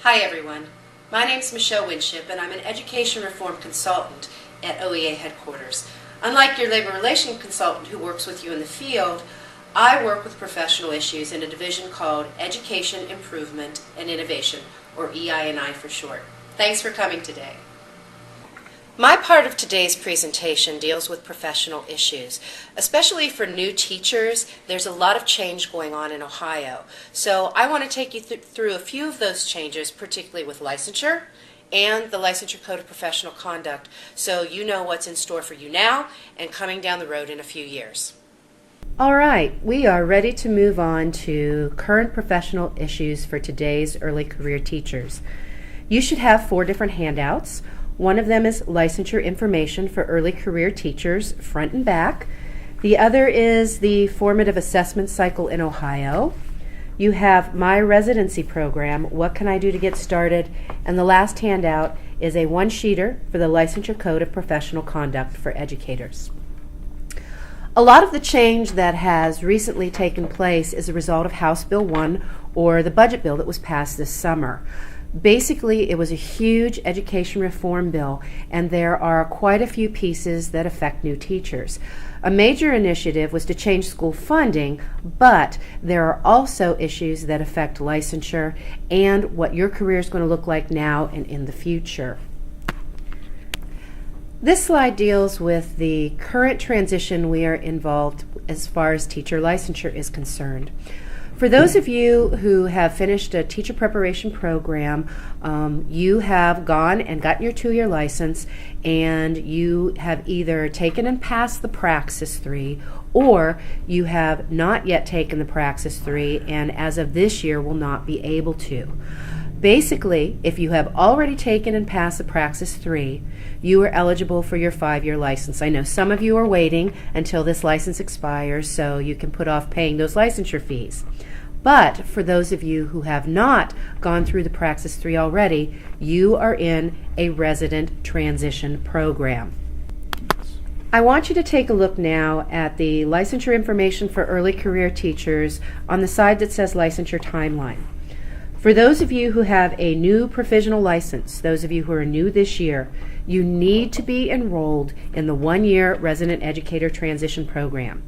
Hi everyone, my name is Michelle Winship and I'm an education reform consultant at OEA headquarters. Unlike your labor relation consultant who works with you in the field, I work with professional issues in a division called Education Improvement and Innovation, or EI&I for short. Thanks for coming today. My part of today's presentation deals with professional issues. Especially for new teachers, there's a lot of change going on in Ohio. So I want to take you through a few of those changes, particularly with licensure and the Licensure Code of Professional Conduct, so you know what's in store for you now and coming down the road in a few years. All right, we are ready to move on to current professional issues for today's early career teachers. You should have 4 different handouts. One of them is licensure information for early career teachers, front and back. The other is the formative assessment cycle in Ohio. You have my residency program, what can I do to get started? And the last handout is a 1-sheeter for the Licensure Code of Professional Conduct for educators. A lot of the change that has recently taken place is a result of House Bill 1, or the budget bill that was passed this summer. Basically, it was a huge education reform bill, and there are quite a few pieces that affect new teachers. A major initiative was to change school funding, but there are also issues that affect licensure and what your career is going to look like now and in the future. This slide deals with the current transition we are involved as far as teacher licensure is concerned. For those of you who have finished a teacher preparation program, you have gone and gotten your 2-year license, and you have either taken and passed the Praxis 3, or you have not yet taken the Praxis 3 and as of this year will not be able to. Basically, if you have already taken and passed the Praxis 3, you are eligible for your 5-year license. I know some of you are waiting until this license expires so you can put off paying those licensure fees. But for those of you who have not gone through the Praxis 3 already, you are in a resident transition program. I want you to take a look now at the licensure information for early career teachers on the side that says licensure timeline. For those of you who have a new provisional license, those of you who are new this year, you need to be enrolled in the 1-year resident educator transition program.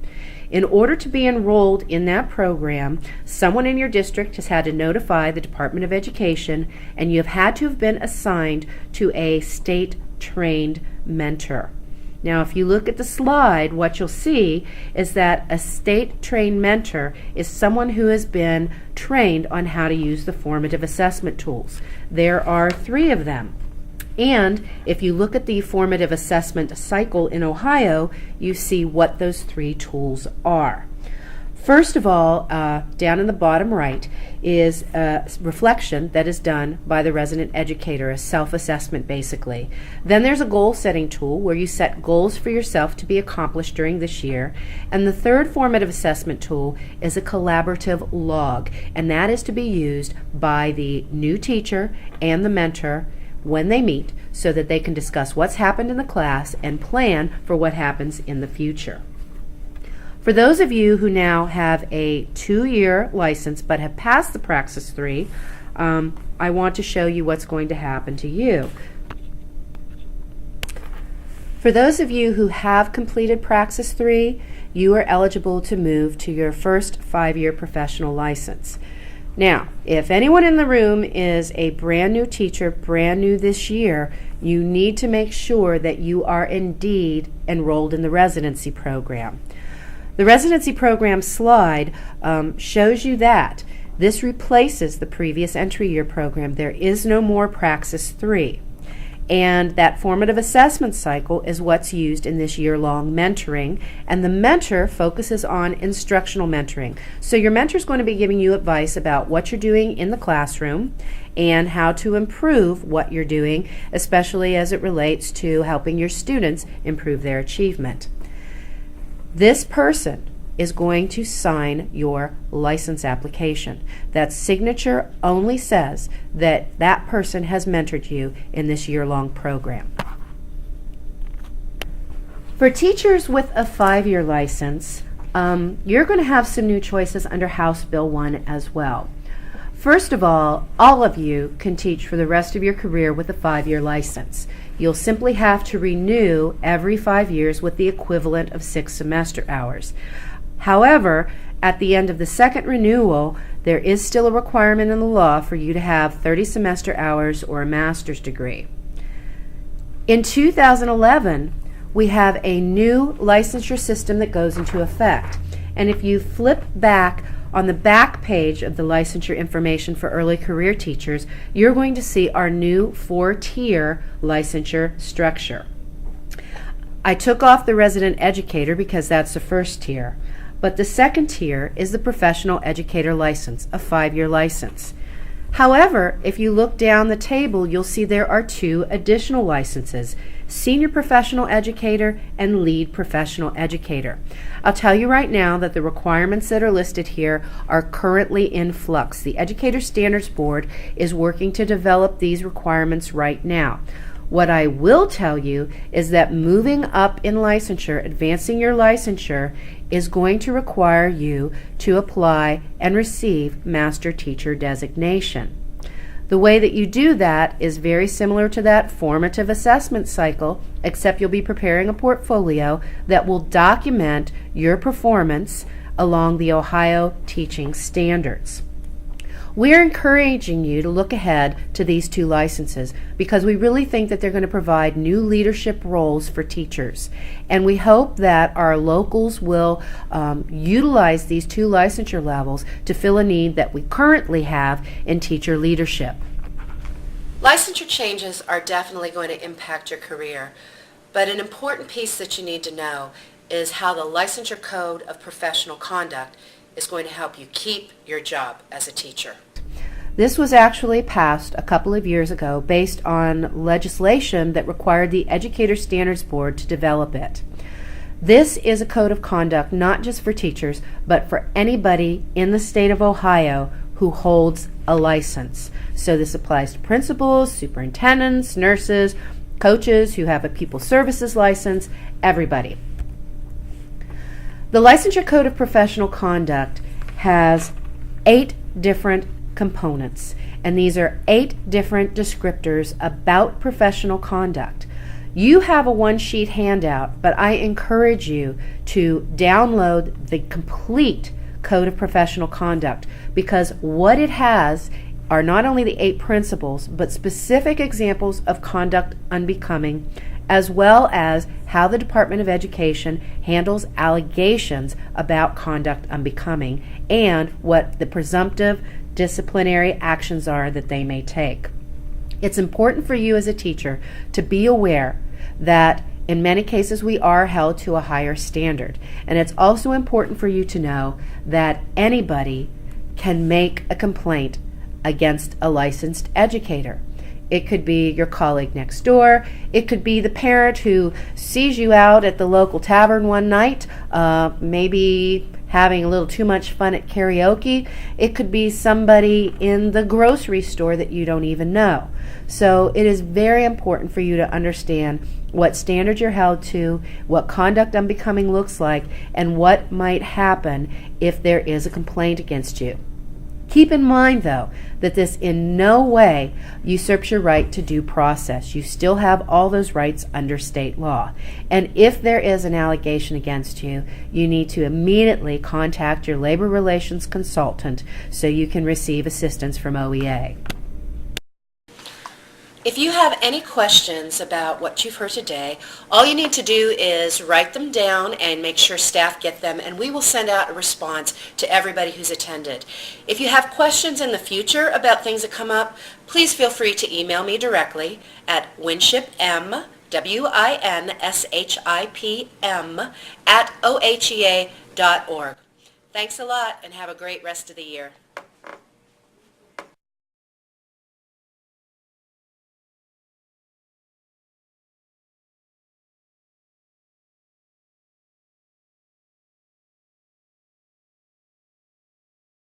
In order to be enrolled in that program, someone in your district has had to notify the Department of Education, and you have had to have been assigned to a state-trained mentor. Now, if you look at the slide, what you'll see is that a state-trained mentor is someone who has been trained on how to use the formative assessment tools. There are 3 of them. And if you look at the formative assessment cycle in Ohio, you see what those 3 tools are. First of all, down in the bottom right is a reflection that is done by the resident educator, a self-assessment basically. Then there's a goal-setting tool where you set goals for yourself to be accomplished during this year. And the third formative assessment tool is a collaborative log, and that is to be used by the new teacher and the mentor when they meet so that they can discuss what's happened in the class and plan for what happens in the future. For those of you who now have a 2-year license but have passed the Praxis 3, I want to show you what's going to happen to you. For those of you who have completed Praxis 3, you are eligible to move to your first 5-year professional license. Now, if anyone in the room is a brand new teacher, brand new this year, you need to make sure that you are indeed enrolled in the residency program. The residency program slide shows you that this replaces the previous entry year program. There is no more Praxis 3. And that formative assessment cycle is what's used in this year-long mentoring. And the mentor focuses on instructional mentoring. So your mentor is going to be giving you advice about what you're doing in the classroom and how to improve what you're doing, especially as it relates to helping your students improve their achievement. This person is going to sign your license application. That signature only says that that person has mentored you in this year-long program. For teachers with a 5-year license, you're going to have some new choices under House Bill 1 as well. First of all of you can teach for the rest of your career with a 5-year license. You'll simply have to renew every 5 years with the equivalent of 6 semester hours. However, at the end of the second renewal, there is still a requirement in the law for you to have 30 semester hours or a master's degree. In 2011, we have a new licensure system that goes into effect. And if you flip back on the back page of the licensure information for early career teachers, you're going to see our new 4-tier licensure structure. I took off the resident educator because that's the first tier, but the second tier is the professional educator license, a 5-year license. However, if you look down the table, you'll see there are 2 additional licenses: Senior Professional Educator and Lead Professional Educator. I'll tell you right now that the requirements that are listed here are currently in flux. The Educator Standards Board is working to develop these requirements right now. What I will tell you is that moving up in licensure, advancing your licensure, is going to require you to apply and receive Master Teacher designation. The way that you do that is very similar to that formative assessment cycle, except you'll be preparing a portfolio that will document your performance along the Ohio teaching standards. We're encouraging you to look ahead to these 2 licenses because we really think that they're going to provide new leadership roles for teachers. And we hope that our locals will utilize these 2 licensure levels to fill a need that we currently have in teacher leadership. Licensure changes are definitely going to impact your career, but an important piece that you need to know is how the Licensure Code of Professional Conduct is going to help you keep your job as a teacher. This was actually passed a couple of years ago based on legislation that required the Educator Standards Board to develop it. This is a code of conduct not just for teachers, but for anybody in the state of Ohio who holds a license. So this applies to principals, superintendents, nurses, coaches who have a pupil services license, everybody. The Licensure Code of Professional Conduct has 8 different components, and these are 8 different descriptors about professional conduct. You have a 1-sheet handout, but I encourage you to download the complete Code of Professional Conduct because what it has are not only the 8 principles, but specific examples of conduct unbecoming, as well as how the Department of Education handles allegations about conduct unbecoming and what the presumptive disciplinary actions are that they may take. It's important for you as a teacher to be aware that in many cases we are held to a higher standard, and it's also important for you to know that anybody can make a complaint against a licensed educator. It could be your colleague next door. It could be the parent who sees you out at the local tavern one night, maybe having a little too much fun at karaoke. It could be somebody in the grocery store that you don't even know. So it is very important for you to understand what standards you're held to, what conduct unbecoming looks like, and what might happen if there is a complaint against you. Keep in mind, though, that this in no way usurps your right to due process. You still have all those rights under state law. And if there is an allegation against you, you need to immediately contact your labor relations consultant so you can receive assistance from OEA. If you have any questions about what you've heard today, all you need to do is write them down and make sure staff get them, and we will send out a response to everybody who's attended. If you have questions in the future about things that come up, please feel free to email me directly at winshipm, WINSHIPM, @ohea.org. Thanks a lot and have a great rest of the year.